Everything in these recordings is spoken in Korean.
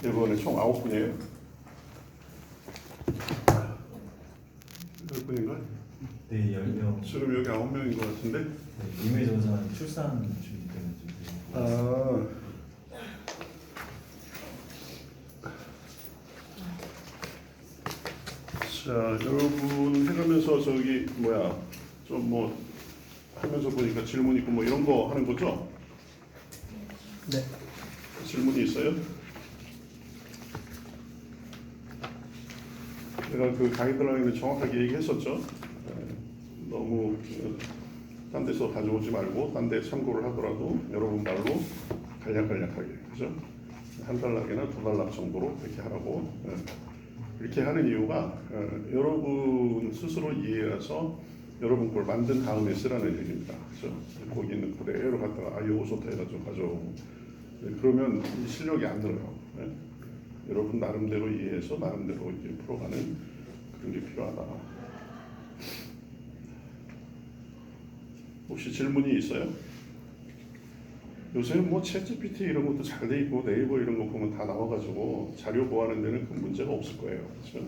이번에 총 9분이에요. 10분인가? 네, 10명. 지금 여기 9명인 것 같은데? 네, 임의 전사는 출산 준비 때문에 좀 되는 것 같습니다. 자, 여러분 해가면서 저기 좀 뭐 하면서 보니까 질문 있고 뭐 이런 거 하는 거죠? 네. 질문이 있어요? 내가 그 가이드라인을 정확하게 얘기했었죠. 너무 딴 데서 가져오지 말고 딴 데 참고를 하더라도 여러분 말로 간략간략하게, 그죠? 한 달락이나 두 달락 정도로 그렇게 하라고. 이렇게 하는 이유가 여러분 스스로 이해해서 여러분 걸 만든 다음에 쓰라는 얘기입니다. 그죠? 거기 있는 그대로 갖다가 이거 좋다 해가지고 가져오고 그러면 실력이 안 늘어요. 여러분 나름대로 이해해서 나름대로 이제 풀어가는 그런 게 필요하다. 혹시 질문이 있어요? 요새는 뭐 챗GPT 이런 것도 잘 돼 있고 네이버 이런 거 보면 다 나와가지고 자료 구하는 데는 큰 문제가 없을 거예요. 그렇죠?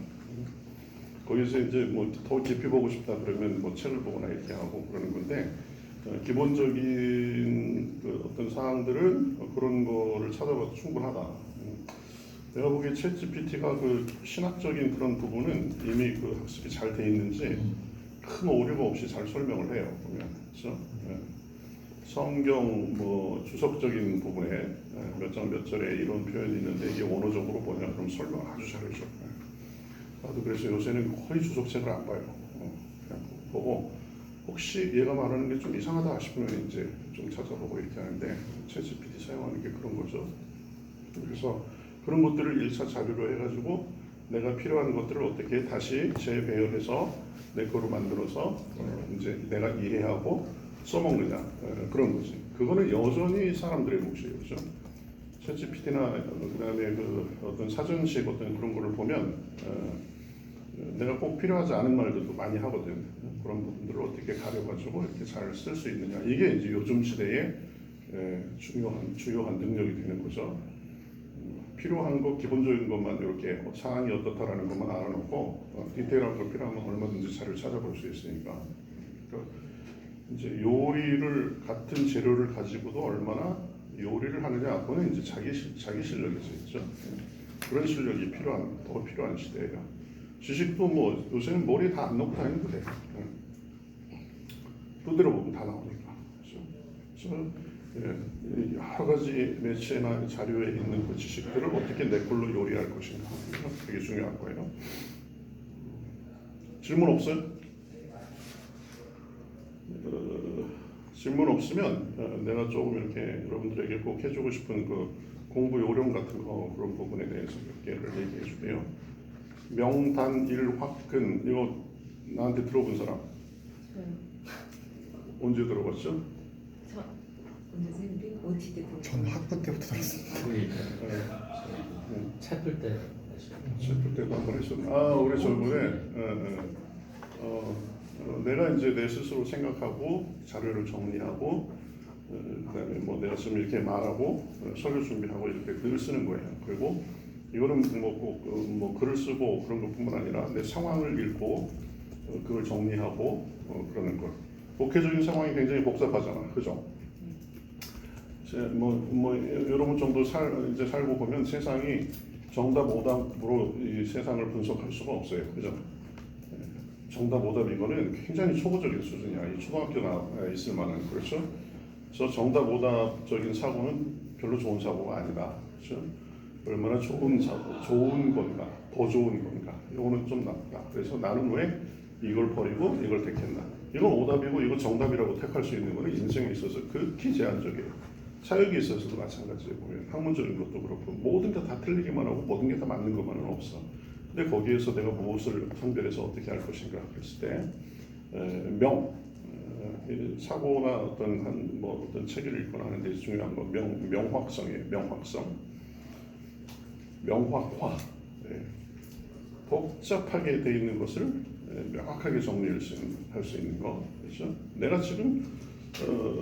거기서 이제 뭐 더 깊이 보고 싶다 그러면 뭐 책을 보거나 이렇게 하고 그러는 건데 기본적인 그 어떤 사항들은 그런 거를 찾아봐도 충분하다. 내가 보기에 챗GPT가 그 신학적인 그런 부분은 이미 그 학습이 잘 돼 있는지 큰 오류가 없이 잘 설명을 해요. 보면 그렇죠? 성경 뭐 주석적인 부분에 몇 장 몇 절에 이런 표현이 있는데 이게 원어적으로 뭐냐 그럼 설명 아주 잘해줘. 나도 그래서 요새는 거의 주석책을 안 봐요. 그냥 보고 혹시 얘가 말하는 게 좀 이상하다 싶으면 이제 좀 찾아보고 이렇게 하는데 챗GPT 사용하는 게 그런 거죠. 그래서 그런 것들을 1차 자료로 해가지고 내가 필요한 것들을 어떻게 다시 재배열해서 내 거로 만들어서 이제 내가 이해하고 써먹느냐 그런 거지. 그거는 여전히 사람들의 몫이에요, 그렇죠? 챗GPT나 그다음에 그 어떤 사전식 어떤 그런 거를 보면 내가 꼭 필요하지 않은 말들도 많이 하거든. 그런 부분들을 어떻게 가려가지고 이렇게 잘 쓸 수 있느냐. 이게 이제 요즘 시대의 주요한 능력이 되는 거죠. 필요한 거 기본적인 것만 이렇게 상황이 어떻다라는 것만 알아놓고 디테일한 거 필요하면 얼마든지 자료를 찾아볼 수 있으니까. 그러니까 이제 요리를 같은 재료를 가지고도 얼마나 요리를 하느냐 그거는 이제 자기 실력이죠, 그렇죠? 그런 실력이 더 필요한 시대예요. 지식도 뭐 요새는 머리에 다 안 넣고 다니는 거예요. 두드려 보면 다 나오니까. 그래서 여러 가지 매체나 자료에 있는 그 지식들을 어떻게 내 걸로 요리할 것인가 되게 중요한 거예요. 질문 없어요? 질문 없으면 내가 조금 이렇게 여러분들에게 꼭 해주고 싶은 그 공부 요령 같은 거 그런 부분에 대해서 몇 개를 얘기해 주세요. 명단일확근 이거 나한테 들어본 사람? 네. 언제 들어봤죠? 저 언제 OT 때 들어봤어요. 전 학부 때부터 들었어요. 채플 때 셰프 때도 한번 했었나? 우리 저번에 내가 이제 내 스스로 생각하고 자료를 정리하고 그다음에 뭐 내가 좀 이렇게 말하고 서류 준비하고 이렇게 글을 쓰는 거예요. 그리고 이거는 뭐 글을 쓰고 그런 것뿐만 아니라 내 상황을 읽고 그걸 정리하고 그러는 것. 복회적인 상황이 굉장히 복잡하잖아, 그죠? 뭐 여러분 정도 이제 살고 보면 세상이 정답 오답으로 이 세상을 분석할 수가 없어요, 그죠? 정답 오답 이거는 굉장히 초보적인 수준이야. 이 초등학교 나 있을 만한 그렇죠. 그래서 정답 오답적인 사고는 별로 좋은 사고가 아니다, 그렇죠? 얼마나 좋은 사고, 좋은 건가, 더 좋은 건가, 이거는 좀 낫다. 그래서 나는 왜 이걸 버리고 이걸 택했나? 이건 오답이고 이거 정답이라고 택할 수 있는 거는 인생에 있어서 극히 제한적이에요. 사역에 있어서도 마찬가지예요. 보면 학문적인 것도 그렇고 모든 게 다 틀리기만 하고 모든 게 다 맞는 것만은 없어. 근데 거기에서 내가 무엇을 선별해서 어떻게 할 것인가 했을 때 사고나 어떤 책을 읽거나 하는데 중요한 건 명확성이에요. 명확화. 복잡하게 돼 있는 것을 명확하게 정리할 수 있는 거. 그렇죠? 내가 지금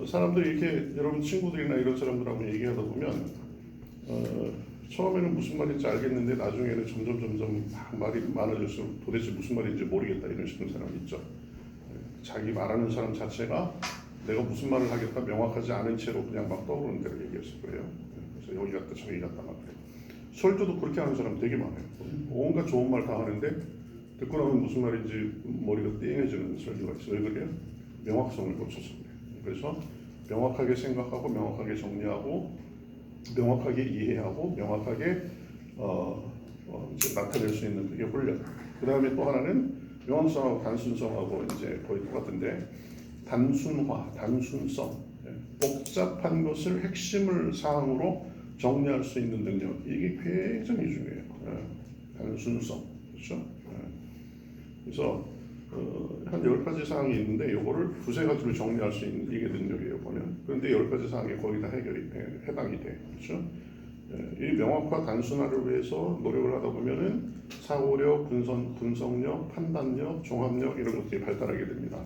사람들이 이렇게 여러분 친구들이나 이런 사람들하고 얘기하다 보면 처음에는 무슨 말인지 알겠는데 나중에는 점점 막 말이 많아질수록 도대체 무슨 말인지 모르겠다 이런 싶은 사람이 있죠. 자기 말하는 사람 자체가 내가 무슨 말을 하겠다 명확하지 않은 채로 그냥 막 떠오르는 대로 얘기했을 거예요. 그래서 여기 갔다 저기 갔다 막 그래요. 설교도 그렇게 하는 사람 되게 많아요. 온갖 좋은 말 다 하는데 듣고 나면 무슨 말인지 머리가 띵해지는 설교가 있어요. 왜 그래요? 명확성을 고쳐서 그래요. 그래서 명확하게 생각하고 명확하게 정리하고 명확하게 이해하고 명확하게 이제 나타낼 수 있는 그게 훈련. 그 다음에 또 하나는 명확성하고 단순성하고 이제 거의 똑같은데 단순화, 단순성, 복잡한 것을 핵심을 사항으로 정리할 수 있는 능력 이게 굉장히 중요해요. 단순성, 그렇죠? 그래서 한 10가지 사항이 있는데 이거를 두세 가지로 정리할 수 있는 이게 능력이에요 보면. 그런데 10가지 사항이 거의 다 해당이 돼, 그렇죠? 이 명확화 단순화를 위해서 노력을 하다 보면은 사고력, 분석력, 판단력, 종합력 이런 것들이 발달하게 됩니다.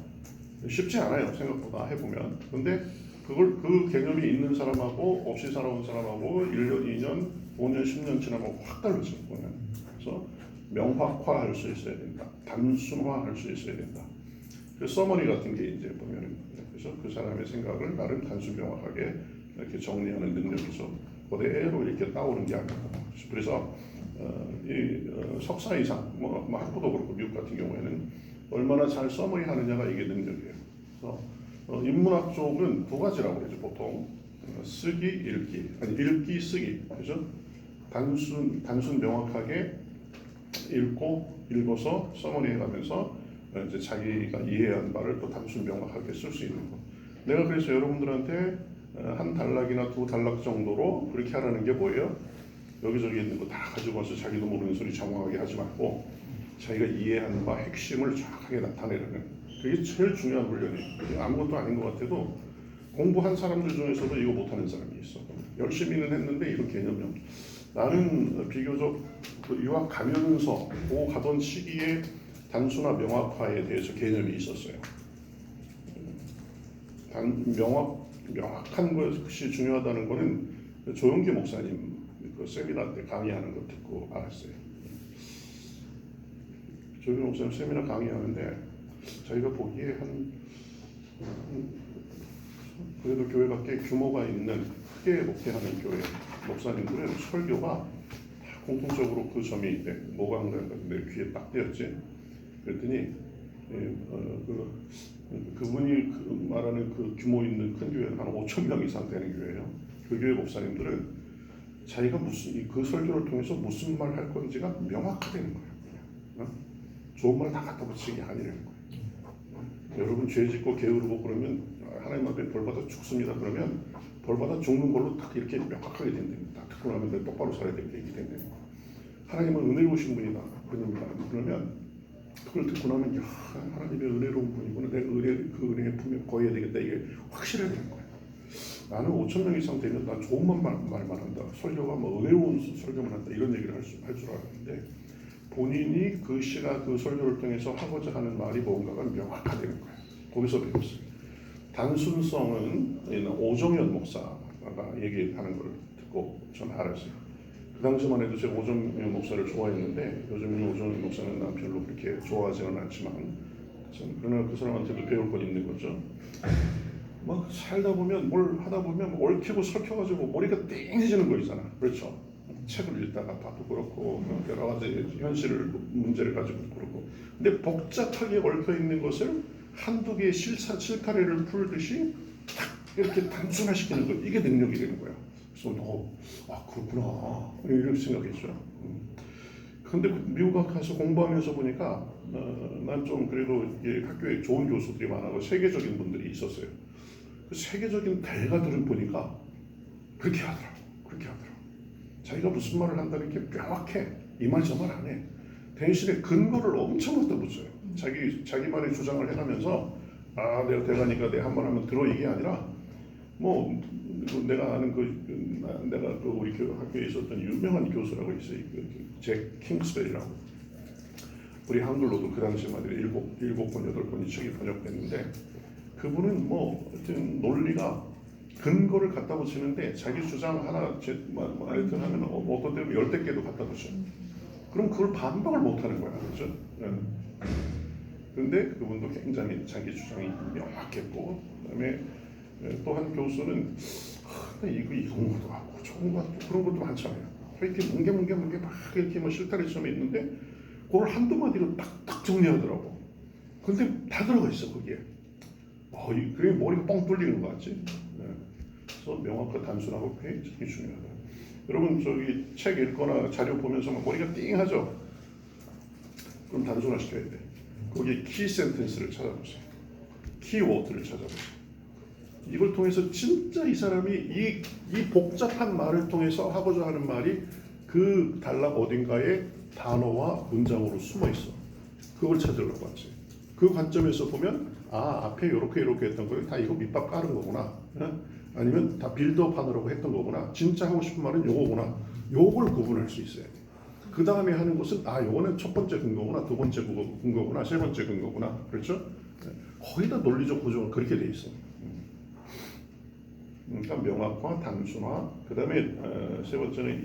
쉽지 않아요 생각보다 해보면. 근데 그걸 그 개념이 있는 사람하고 없이 살아온 사람하고 1년, 2년, 5년, 10년 지나면 확 달라져요 보면. 그래서 명확화할 수 있어야 된다. 단순화할 수 있어야 된다. 그 서머리 같은 게 이제 보면은 그래서 그 사람의 생각을 나름 단순 명확하게 이렇게 정리하는 능력이죠. 그대로 이렇게 따오는 게 아닙니다. 그래서 석사 이상, 뭐 학부도 그렇고 미국 같은 경우에는 얼마나 잘 서머리 하느냐가 이게 능력이에요. 그래서 인문학 쪽은 두 가지라고 그러죠 보통. 쓰기, 읽기, 아니 읽기, 쓰기, 그죠? 단순 명확하게 읽어서 서머리 해가면서 이제 자기가 이해한 바를 또 단순 명확하게 쓸 수 있는 거. 내가 그래서 여러분들한테 한 단락이나 두 단락 정도로 그렇게 하라는 게 뭐예요? 여기저기 있는 거 다 가지고 와서 자기도 모르는 소리 장황하게 하지 말고 자기가 이해한 바 핵심을 정확하게 나타내려는 그게 제일 중요한 훈련이에요. 아무것도 아닌 것 같아도 공부한 사람들 중에서도 이거 못하는 사람이 있어. 열심히는 했는데 이런 개념이 없어. 나는 비교적 유학 가면서 그 가던 시기에 단순화 명확화에 대해서 개념이 있었어요. 명확한 것이 중요하다는 것은 조용기 목사님 그 세미나 때 강의하는 거 듣고 알았어요. 조용기 목사님 세미나 강의하는데 자기가 보기에 그래도 교회가 꽤 규모가 있는 크게 목회하는 교회 목사님들은 설교가 공통적으로 그 점이 뭐가 내 귀에 딱 띄었지. 그랬더니 그분이 말하는 그 규모 있는 큰 교회는 한 5천 명 이상 되는 교회예요. 그 교회 목사님들은 자기가 그 설교를 통해서 무슨 말 할 건지가 명확하다는 거예요. 좋은 말 다 갖다 붙이는 게 아니라는 거예요. 여러분 죄 짓고 게으르고 그러면 하나님 앞에 벌 받아 죽습니다. 그러면 벌 받아 죽는 걸로 딱 이렇게 명확하게 된답니다. 듣고 나면 내 똑바로 살아야 될 게 된다는 거예요. 하나님은 은혜로우신 분이다. 그러면 그걸 듣고 나면 야 하나님의 은혜로운 분이구나. 내가 그 은혜의 품에 거해야 되겠다. 이게 확실해야 되는 거예요. 나는 5천 명 이상 되면 난 좋은 말만 한다. 설교가 뭐 은혜로운 설교만 한다. 이런 얘기를 할 줄 알았는데 본인이 그 설교를 통해서 하고자 하는 말이 뭔가가 명확하다는 거예요. 거기서 배웠어요. 단순성은 오정현 목사가 얘기하는 걸 듣고 전 알았어요. 그 당시만 해도 제가 오정현 목사를 좋아했는데 요즘은 오정현 목사는 난 별로 그렇게 좋아하지는 않지만 그러나 그 사람한테도 배울 건 있는 거죠. 막 살다 보면 뭘 하다 보면 얽히고 설켜가지고 머리가 띵해지는 거 있잖아. 그렇죠? 책을 읽다가 봐도 그렇고 여러 가지 문제를 가지고 그렇고 근데 복잡하게 얽혀 있는 것을 한두 개의 실타래를 풀듯이 딱 이렇게 단순화시키는 거 이게 능력이 되는 거야. 그래서 그렇구나 이렇게 생각했죠. 근데 미국 가서 공부하면서 보니까 난 좀 그래도 학교에 좋은 교수들이 많아서 세계적인 분들이 있었어요. 그 세계적인 대가들을 보니까 그렇게 하더라고. 자기가 무슨 말을 한다는 게 명확해. 이 말 저 말 안 해. 대신에 근거를 엄청 갖다 붙여요. 자기만의 주장을 해가면서 내가 대가니까 내 한 말 하면 들어 이게 아니라 뭐 내가 아는 내가 우리 학교에 있었던 유명한 교수라고 있어요. 잭 킹스벨이라고. 우리 한글로도 그 당시만 해도 7권, 8권이 책이 번역됐는데 그분은 뭐 하여튼 논리가 근거를 갖다 붙이는데 자기 주장 하나 하여튼 하면 어떤 때는 10대 개도 갖다 붙여. 그럼 그걸 반박을 못 하는 거야. 그렇죠? 그런데 그분도 굉장히 자기 주장이 명확했고, 그다음에 또 한 교수는 이런 것도 하고 저런 것도 그런 것도 많잖아요. 이렇게 뭉개 막 이렇게 뭐 실타래점에 있는데 그걸 한두 마디로 딱딱 정리하더라고. 근데 다 들어가 있어 거기에. 그게 머리가 뻥 뚫리는 거 같지? 그래서 명확하고 단순하고 굉장히 중요하다. 여러분 저기 책 읽거나 자료 보면서 막 머리가 띵하죠? 그럼 단순화시켜야 돼. 거기에 키 센텐스를 찾아보세요. 키워드를 찾아보세요. 이걸 통해서 진짜 이 사람이 이 복잡한 말을 통해서 하고자 하는 말이 그 단락 어딘가에 단어와 문장으로 숨어 있어. 그걸 찾으려고 하지. 그 관점에서 보면 앞에 이렇게 했던 거 다 이거 밑밥 깔은 거구나. 아니면 다 빌드업 하느라고 했던 거구나. 진짜 하고 싶은 말은 요거구나. 요걸 구분할 수 있어야 돼. 그 다음에 하는 것은 요거는 첫 번째 근거구나, 두 번째 근거구나, 세 번째 근거구나. 그렇죠? 거의 다 논리적 구조가 그렇게 돼 있어. 그러니까 명확화, 단순화. 그 다음에 세 번째는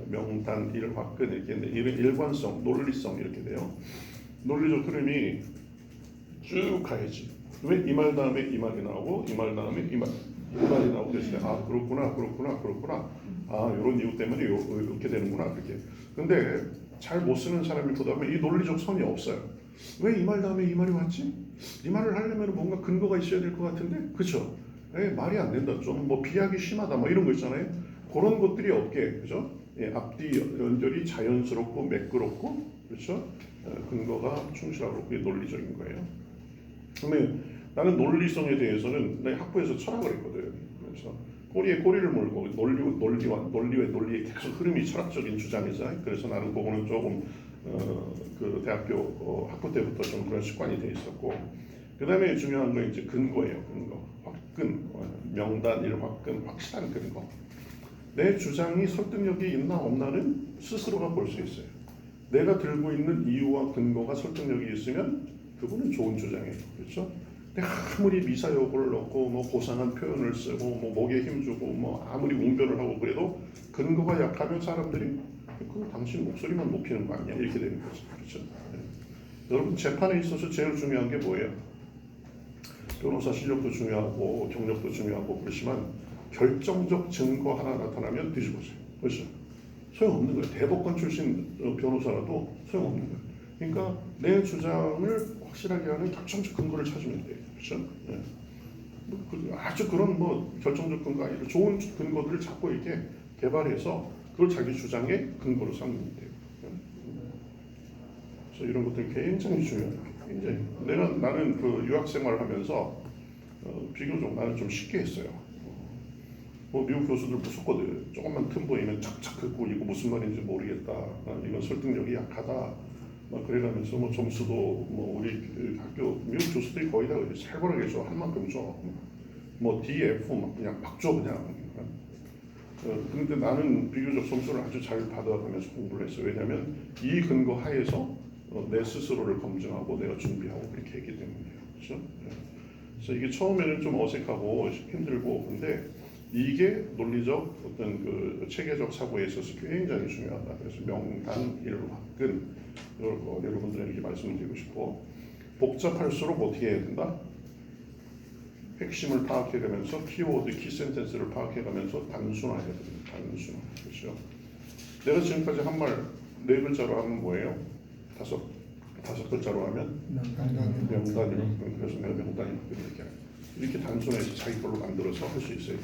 명단, 화끈 이렇게 있는데 일관성, 논리성 이렇게 돼요. 논리적 흐름이 쭉 가야지. 왜 이 말 다음에 이 말이 나오고 이 말 다음에 이 말이 나오고 그랬을 때 그렇구나. 이런 이유 때문에 이렇게 되는구나 그렇게. 근데 잘 못 쓰는 사람이 보다 보면 이 논리적 선이 없어요. 왜 이 말 다음에 이 말이 왔지? 이 말을 하려면 뭔가 근거가 있어야 될 것 같은데, 그렇죠? 말이 안 된다. 좀 뭐 비약이 심하다. 뭐 이런 거 있잖아요. 그런 것들이 없게, 그죠? 앞뒤 연결이 자연스럽고 매끄럽고, 그렇죠? 근거가 충실하고 그게 논리적인 거예요. 그러면 나는 논리성에 대해서는 내 학부에서 철학을 했거든. 그래서 꼬리에 꼬리를 물고 논리의 계속 흐름이 철학적인 주장이잖아요. 그래서 나는 그거는 조금 그 대학교 학부 때부터 좀 그런 습관이 돼 있었고, 그 다음에 중요한 건 이제 근거예요. 근거, 화끈, 명단, 화끈, 확실한 근거. 내 주장이 설득력이 있나 없나는 스스로가 볼 수 있어요. 내가 들고 있는 이유와 근거가 설득력이 있으면 그거는 좋은 주장이에요. 그렇죠? 근데 아무리 미사여구를 넣고 뭐 고상한 표현을 쓰고 뭐 목에 힘주고 뭐 아무리 웅변을 하고 그래도 근거가 약하면 사람들이 그 당신 목소리만 높이는 거 아니야 이렇게 되는 거죠. 그렇죠? 여러분 재판에 있어서 제일 중요한 게 뭐예요? 변호사 실력도 중요하고 경력도 중요하고 그렇지만 결정적 증거 하나 나타나면 뒤집어져요. 그렇죠? 소용없는 거예요. 대법관 출신 변호사라도 소용없는 거예요. 그러니까 내 주장을 확실하게 하는 결정적 근거를 찾으면 돼요. 그렇죠? 아주 그런 뭐 결정적 근거 아니고 좋은 근거들을 자꾸 이렇게 개발해서 그걸 자기 주장의 근거로 삼는 돼요. 그래서 이런 것들이 굉장히 중요해요. 굉장히. 나는 그 유학 생활하면서 비교적 나는 좀 쉽게 했어요. 뭐 미국 교수들 무섭거든. 조금만 틈 보이면 착착 긋고 이거 무슨 말인지 모르겠다. 이건 설득력이 약하다. 막 그래가면서 뭐 점수도 뭐 우리 학교 미국 교수들이 거의 다 살벌하게 줘. 한 만큼 줘. 뭐 DF 막 그냥 막 줘 그냥. 그런데 나는 비교적 점수를 아주 잘 받아가면서 공부를 했어요. 왜냐하면 이 근거 하에서 내 스스로를 검증하고 내가 준비하고 그렇게 했기 때문이에요. 그렇죠? 그래서 이게 처음에는 좀 어색하고 힘들고 근데 이게 논리적 어떤 그 체계적 사고에 있어서 굉장히 중요하다. 그래서 명단, 화끈 이걸 여러분들에게 말씀드리고 싶고 복잡할수록 어떻게 해야 된다? 핵심을 파악해가면서 키워드, 키센텐스를 파악해가면서 단순화해야 됩니다. 단순화. 그렇죠? 내가 지금까지 한 말 4글자로 하면 뭐예요? 다섯 글자로 하면 명단이요. 그래서 내가 명단이 이렇게 단순해서 자기 걸로 만들어서 할 수 있어요.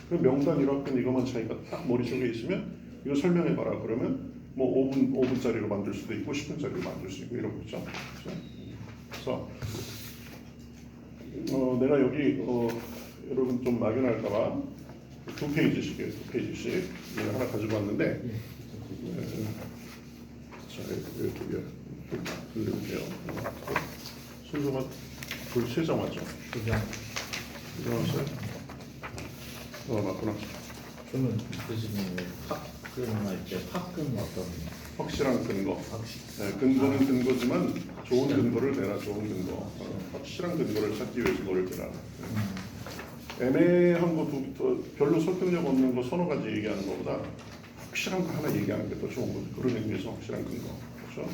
그 명단 1화끈 이것만 자기가 딱 머릿속에 있으면 이거 설명해봐라 그러면 뭐 5분짜리로 만들 수도 있고 10분짜리로 만들 수 있고 이런 거죠. 그래서 내가 여기 여러분 좀 막연할까봐 2페이지씩이에요. 2페이지씩 하나 가지고 왔는데 자 이쪽에 돌려볼게요. 순서가 거의 3장 맞죠? 2장. 일어났어요? 맞구나. 그러면 그 지금 화끈 할때 화끈 어떤 확실한 근거. 확실. 근거는 근거지만 좋은 근거를 내라. 좋은 근거. 확실한 근거를 찾기 위해서 노력해라. 애매한 거 별로 설득력 없는 거 서너 가지 얘기하는 것보다 확실한 거 하나 얘기하는 게 더 좋은 거죠. 그런 의미에서 확실한 근거. 그렇죠?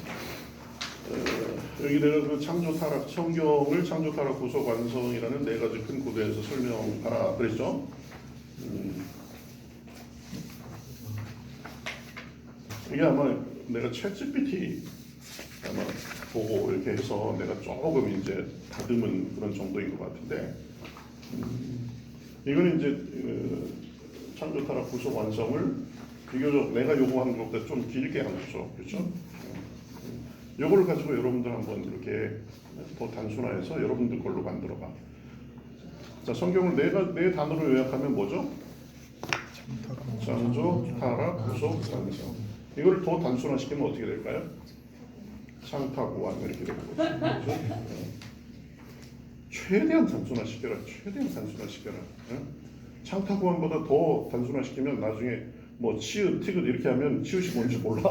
여기 내가 그 창조 타락 성경을 창조 타락 구속 완성이라는 네 가지 큰 구도에서 설명하라 그랬죠. 이게 아마 내가 챗GPT 아마 보고 이렇게 해서 내가 조금 이제 다듬은 그런 정도인 것 같은데, 이거는 이제 창조 타락 구속 완성을 비교적 내가 요구하는 것보다 좀 길게 한 거죠, 그렇죠? 요거를 가지고 여러분들 한번 이렇게 더 단순화해서 여러분들 걸로 만들어봐. 자, 성경을 네 단어로 요약하면 뭐죠? 창조, 타락, 구속, 완성. 이거를 더 단순화시키면 어떻게 될까요? 창타구완 이렇게 되는 거죠. 그렇죠? 최대한 단순화시켜라. 최대한 단순화시켜라. 창타구완보다 더 단순화시키면 나중에 뭐 치읓, 티귿 이렇게 하면 치읓이 뭔지 몰라.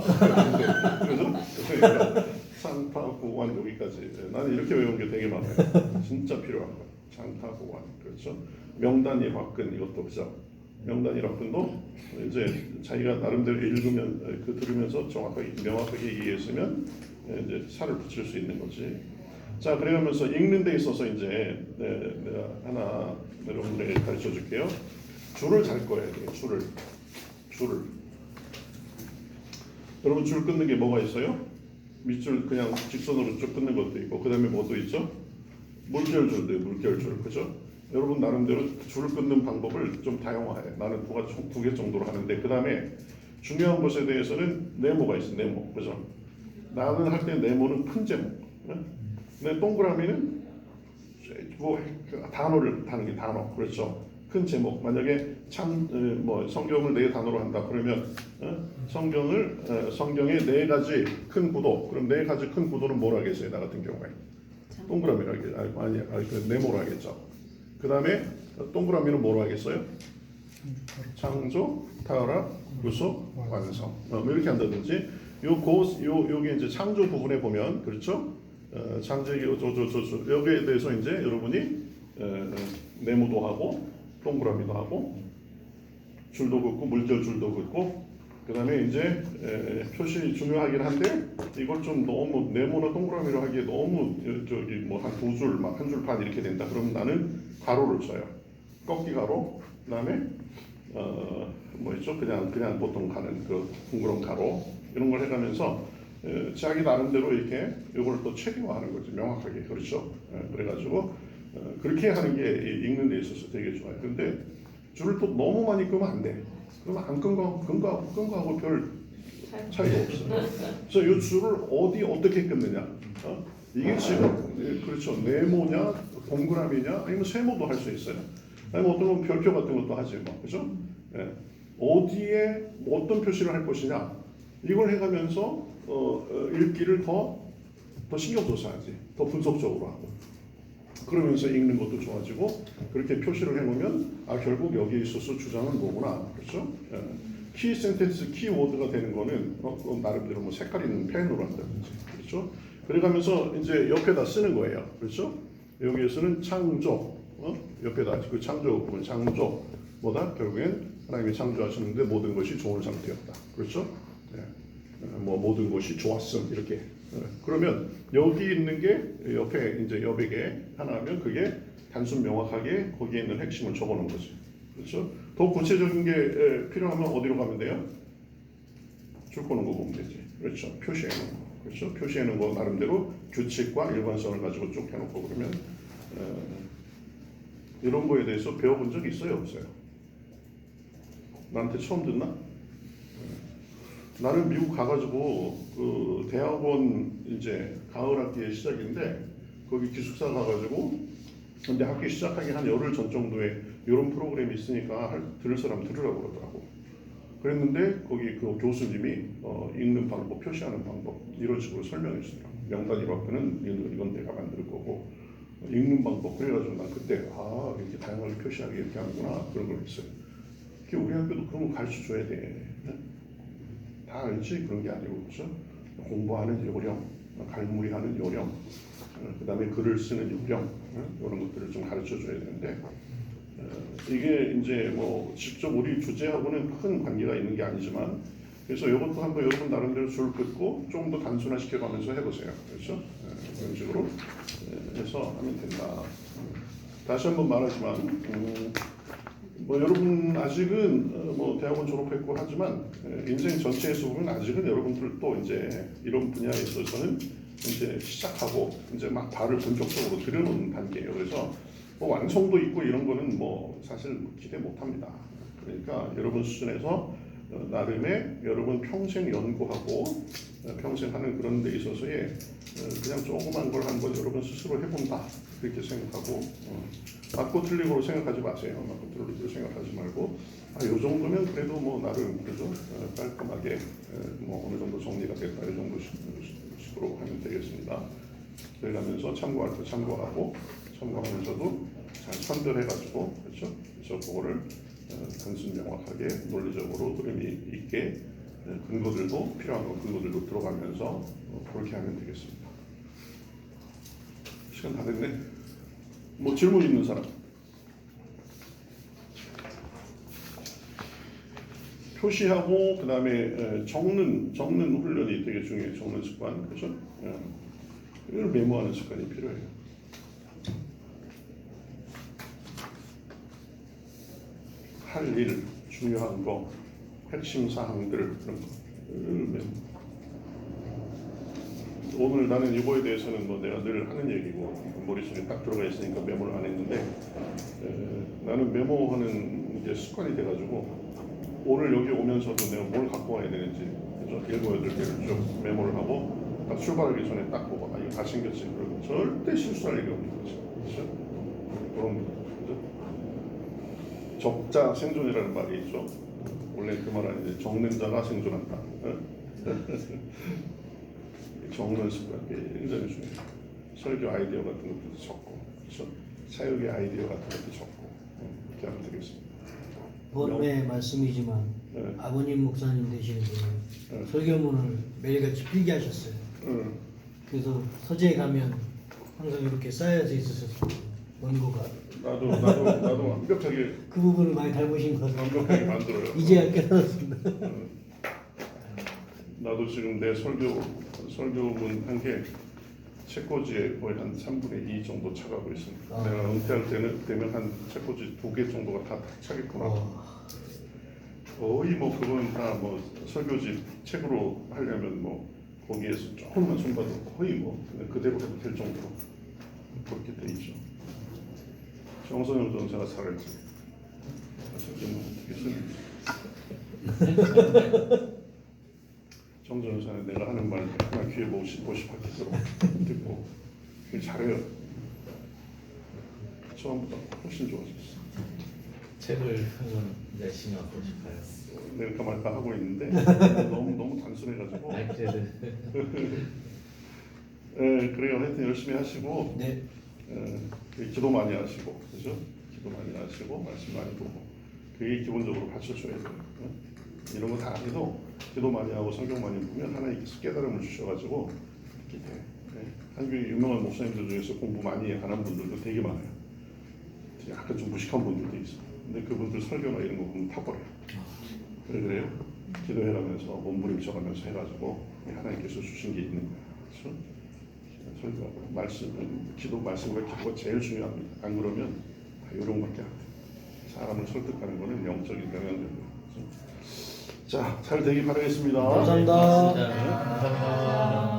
그래서 그러니까 창타구완 여기까지. 나는 이렇게 외운 게 되게 많아요. 진짜 필요한 거. 창타구완. 그렇죠? 명단이 화근 이것도 그죠? 명단이 화근도 이제 자기가 나름대로 읽으면 들으면서 정확하게 명확하게 이해했으면 이제 살을 붙일 수 있는 거지. 자, 그러면서 읽는 데 있어서 이제 내가 하나 여러분들에게 가르쳐 줄게요. 줄을 잘 꺼야 돼요. 줄을. 여러분 줄 끊는 게 뭐가 있어요? 밑줄 그냥 직선으로 쭉 끊는 것도 있고, 그 다음에 뭐도 있죠? 물결줄도 있고, 물결줄. 그죠? 여러분 나름대로 줄을 끊는 방법을 좀 다양화해. 나는 두 개 정도로 하는데, 그 다음에 중요한 것에 대해서는 네모가 있어. 네모. 그죠? 나는 할 때 네모는 큰 제목. 근데 동그라미는 뭐 단어를 다는 게 단어. 그렇죠? 큰 제목. 만약에 성경을 네 단어로 한다 그러면 성경의 네 가지 큰 구도. 그럼 네 가지 큰 구도는 뭐라 하겠어요? 나 같은 경우에 동그라미라 하겠죠. 아니 네모로 하겠죠. 그 다음에 동그라미는 뭐로 하겠어요? 창조, 타락, 구속, 완성. 이렇게 한다든지 요게 이제 창조 부분에 보면 그렇죠? 창조기 여기에 대해서 이제 여러분이 네모도 하고 동그라미도 하고 줄도 긋고 물결 줄도 긋고, 그 다음에 이제 표시 중요하긴 한데 이걸 좀 너무 네모나 동그라미로 하기에 너무 저기 뭐 한 두 줄 막 한 줄 반 이렇게 된다. 그러면 나는 가로를 쳐요. 꺾기 가로. 그 다음에 뭐 있죠? 그냥 보통 가는 그 둥그런 가로 이런 걸 해가면서 자기 나름대로 이렇게 이걸 또 체계화하는 거죠. 명확하게. 그렇죠? 그래가지고 그렇게 하는 게 읽는 데 있어서 되게 좋아요. 근데 줄을 또 너무 많이 끄면 안 돼. 그러면 안 끈거하고 별 차이가 없어요. 그래서 이 줄을 어떻게 끊느냐. 이게 지금 그렇죠. 네모냐, 동그라미냐, 아니면 세모도 할 수 있어요. 아니면 어떤 건 별표 같은 것도 하지 뭐, 그죠? 어디에 어떤 표시를 할 것이냐, 이걸 해가면서 읽기를 더 신경 써서 하지, 더 분석적으로 하고. 그러면서 읽는 것도 좋아지고, 그렇게 표시를 해놓으면 결국 여기에 있어서 주장은 뭐구나, 그렇죠? 키 센텐스, 키워드가 되는 거는 나름대로 뭐 색깔 있는 펜으로 한다든지, 그렇죠? 그래가면서 이제 옆에다 쓰는 거예요, 그렇죠? 여기에서는 창조, 옆에다 그 창조 부분, 창조 뭐다? 결국엔 하나님이 창조하셨는데 모든 것이 좋은 상태였다, 그렇죠? 뭐 모든 것이 좋았음 이렇게. 그러면 여기 있는 게 옆에 이제 여백에 하나 하면 그게 단순 명확하게 거기에 있는 핵심을 적어놓은 거지, 그렇죠? 더 구체적인 게 필요하면 어디로 가면 돼요? 줄 거는 거 보면 되지, 그렇죠? 표시해 놓은 거, 그렇죠? 표시해 놓은 거 나름대로 규칙과 일관성을 가지고 쭉 해놓고 그러면 이런 거에 대해서 배워본 적 있어요, 없어요? 나한테 처음 듣나? 나는 미국 가가지고 그 대학원 이제 가을 학기의 시작인데 거기 기숙사 가가지고, 근데 학기 시작하기 한 열흘 전 정도에 이런 프로그램이 있으니까 들을 사람 들으라고 그러더라고. 그랬는데 거기 그 교수님이 읽는 방법, 표시하는 방법 이런 식으로 설명해 주더라고. 명단 1학기는 이건 내가 만들 거고 읽는 방법. 그래가지고 난 그때 이렇게 다양하게 표시하게 이렇게 하는구나, 그런 걸 했어요. 우리 학교도 그런 거 가르쳐 줘야 돼. 다 알지? 그런 게 아니고, 그렇죠? 공부하는 요령, 갈무리하는 요령, 그 다음에 글을 쓰는 요령, 이런 것들을 좀 가르쳐 줘야 되는데 이게 이제 뭐 직접 우리 주제하고는 큰 관계가 있는 게 아니지만 그래서 이것도 한번 여러분 나름대로 줄 긋고 좀 더 단순화시켜 가면서 해보세요. 그렇죠? 그런 식으로 해서 하면 된다. 다시 한번 말하지만 뭐 여러분 아직은 뭐 대학원 졸업했고 하지만 인생 전체에서 보면 아직은 여러분들도 이제 이런 분야에 있어서는 이제 시작하고 이제 막 발을 본격적으로 들여놓는 단계예요. 그래서 뭐 완성도 있고 이런 거는 뭐 사실 기대 못합니다. 그러니까 여러분 수준에서 나름의 여러분 평생 연구하고 평생 하는 그런 데 있어서의 그냥 조그만 걸 한번 여러분 스스로 해본다 그렇게 생각하고 맞고 틀리고로 생각하지 마세요. 맞고 틀리고로 생각하지 말고 요 정도면 그래도 뭐 나름 그래도 깔끔하게 뭐 어느 정도 정리가 됐다 이 정도 식으로 하면 되겠습니다. 그래가면서 참고할 때 참고하고 참고하면서도 잘 선별해가지고 그렇죠. 그래서 그거를 단순 명확하게 논리적으로 흐름이 있게 근거들도 필요한 거 근거들도 들어가면서 그렇게 하면 되겠습니다. 시간 다 됐네. 뭐 질문 있는 사람? 표시하고 그 다음에 적는 훈련이 되게 중요해요. 적는 습관 그렇죠? 이걸 메모하는 습관이 필요해요. 할 일, 중요한 거, 핵심 사항들 그런 거. 오늘 나는 이거에 대해서는 뭐 내가 늘 하는 얘기고 머릿속에 딱 들어가 있으니까 메모를 안 했는데 나는 메모하는 게 습관이 돼가지고 오늘 여기 오면서도 내가 뭘 갖고 와야 되는지 그래서 7, 8개를 쭉 메모를 하고 딱 출발하기 전에 딱 보고 이거 다 챙겼지 그러고 절대 실수할 일이 없는 거지. 그렇죠? 그런 거. 적자 생존이라는 말이 있죠. 원래 그 말 아닌데 적는 자가 생존한다. 적는 습관 굉장히 중요해요. 설교 아이디어 같은 것도 적고, 그렇죠? 사역의 아이디어 같은 것도 적고 그렇게 하면 되겠습니다. 본의 말씀이지만 네. 아버님 목사님 되시는 분은 설교문을 매일같이 필기하셨어요. 그래서 서재에 가면 항상 이렇게 쌓여져 있었어요. 원고가. 나도 완벽하게 그 부분을 많이 닮으신 것 같아요. 완벽하게 만들어요. 이제야 깨달았습니다. 나도 지금 내 설교문 한 게 책꽂이에 거의 한 3분의 2 정도 차가고 있습니다. 내가 은퇴할 되면 한 책꽂이 2개 정도가 다 차겠구나. 거의 뭐 그건 다 뭐 설교집 책으로 하려면 뭐 거기에서 조금만 손봐도 거의 뭐 그대로 해도 될 정도로 그렇게 돼 있죠. 정선영 전사가 살았지. 정 전사는 내가 하는 말 하나 귀에 보시박히 듣고 잘해요. 처음보다 훨씬 좋아졌어. 책을 한권 열심히 얻고 싶어요. 낼까 말까 하고 있는데 너무 단순해가지고. 그래요. 하여튼 열심히 하시고. 네. 기도 많이 하시고, 그죠? 기도 많이 하시고 말씀 많이 보고 그게 기본적으로 받쳐줘야 돼요. 이런 거 다 해도 기도 많이 하고 성경 많이 보면 하나님께서 깨달음을 주셔가지고 이렇게 돼. 한국에 유명한 목사님들 중에서 공부 많이 하는 분들도 되게 많아요. 약간 좀 무식한 분들도 있어. 근데 그분들 설교나 이런 거 보면 탁월해요. 그래요? 기도해가면서 몸부림쳐가면서 해가지고 하나님께서 주신 게 있는 거야. 그렇죠? 설교하고 말씀, 기도 말씀과 기도가 제일 중요합니다. 안 그러면 다 이런 것밖에 안 돼. 사람을 설득하는 거는 영적인 영향력이에요. 자, 잘 되길 바라겠습니다. 감사합니다. 감사합니다.